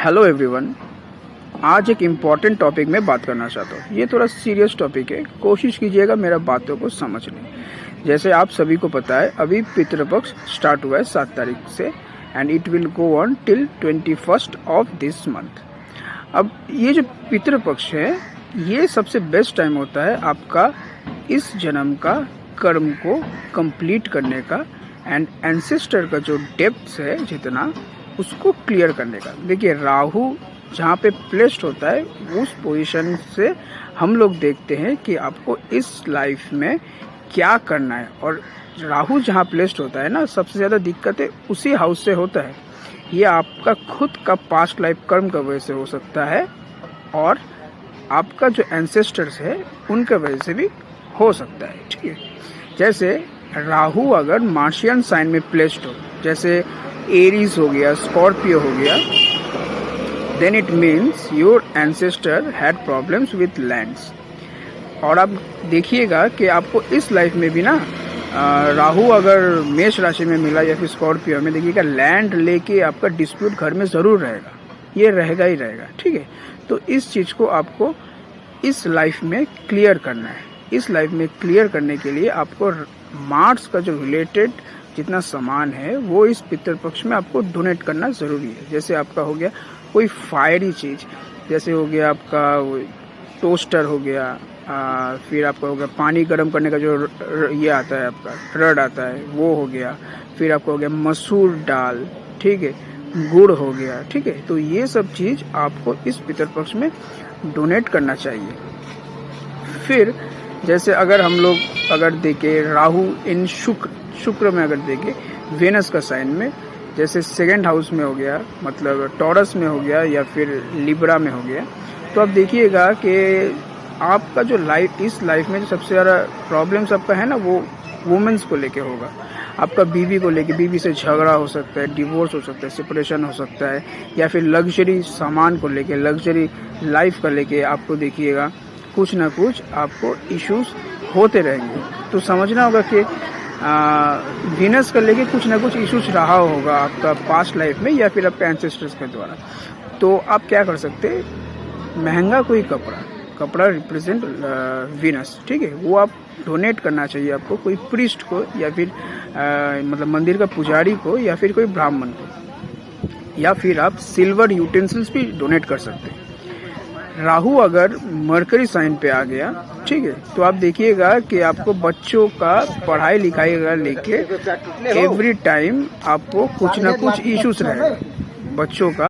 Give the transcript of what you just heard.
Hello everyone. आज एक important topic में बात करना चाहता हूँ। ये थोड़ा सीरियस टॉपिक है, कोशिश कीजिएगा मेरा बातों को समझने। जैसे आप सभी को पता है, अभी पितृपक्ष स्टार्ट हुआ है 7 तारीख से and it will go on till 21st of this month. अब ये जो पितृपक्ष है, ये सबसे बेस्ट टाइम होता है आपका इस जन्म का कर्म को कंप्लीट करने का एंड एंसेस्टर का जो डेप्थ है जितना, उसको क्लियर करने का। देखिए, राहु जहाँ पे प्लेस्ड होता है उस पोजीशन से हम लोग देखते हैं कि आपको इस लाइफ में क्या करना है। और राहु जहाँ प्लेस्ड होता है ना, सबसे ज़्यादा दिक्कतें उसी हाउस से होता है। ये आपका खुद का पास्ट लाइफ कर्म का वजह से हो सकता है और आपका जो एंसेस्टर्स है उनके वजह से भी हो सकता है। ठीक है, जैसे राहु अगर मार्शियन साइन में प्लेस्ड हो, जैसे एरीज हो गया, स्कॉर्पियो हो गया, then it means your ancestor had problems with lands. और आप देखिएगा कि आपको इस लाइफ में भी ना राहु अगर मेष राशि में मिला या फिर स्कॉर्पियो में, देखिएगा लैंड लेके आपका डिस्प्यूट घर में ज़रूर रहेगा, ये रहेगा ही रहेगा। ठीक है, तो इस चीज़ को आपको इस लाइफ में क्लियर करना है। इस लाइफ में क्लियर करने के लिए आपको मार्स का जो रिलेटेड जितना सामान है वो इस पितृपक्ष में आपको डोनेट करना ज़रूरी है। जैसे आपका हो गया कोई फायरी चीज़, जैसे हो गया आपका टोस्टर हो गया, फिर आपका हो गया पानी गर्म करने का जो ये आता है आपका रड आता है वो हो गया, फिर आपका हो गया मसूर दाल, ठीक है, गुड़ हो गया। ठीक है, तो ये सब चीज़ आपको इस पितृपक्ष में डोनेट करना चाहिए। फिर जैसे अगर हम लोग अगर देखें राहु इन शुक्र में अगर देखें वेनस का साइन में, जैसे सेकंड हाउस में हो गया, मतलब टॉरस में हो गया या फिर लिब्रा में हो गया, तो आप देखिएगा कि आपका जो लाइफ, इस लाइफ में जो सबसे ज़्यादा प्रॉब्लम्स आपका है ना, वो वुमेन्स को लेके होगा। आपका बीवी को लेके, बीवी से झगड़ा हो सकता है, डिवोर्स हो सकता है, सेपरेशन हो सकता है, या फिर लग्जरी सामान को लेके, लग्जरी लाइफ का लेके आपको देखिएगा कुछ ना कुछ आपको इश्यूज होते रहेंगे। तो समझना होगा कि वीनस का लेके कुछ ना कुछ इश्यूज रहा होगा आपका पास्ट लाइफ में या फिर आपके एंसेस्टर्स के द्वारा। तो आप क्या कर सकते हैं, महंगा कोई कपड़ा रिप्रेजेंट वीनस, ठीक है, वो आप डोनेट करना चाहिए आपको कोई प्रीस्ट को या फिर मतलब मंदिर का पुजारी को या फिर कोई ब्राह्मण को, या फिर आप सिल्वर यूटेंसिल्स भी डोनेट कर सकते हैं। राहु अगर मरकरी साइन पे आ गया, ठीक है, तो आप देखिएगा कि आपको बच्चों का पढ़ाई लिखाई का लेके एवरी टाइम आपको कुछ ना कुछ इश्यूज रहेगा बच्चों का।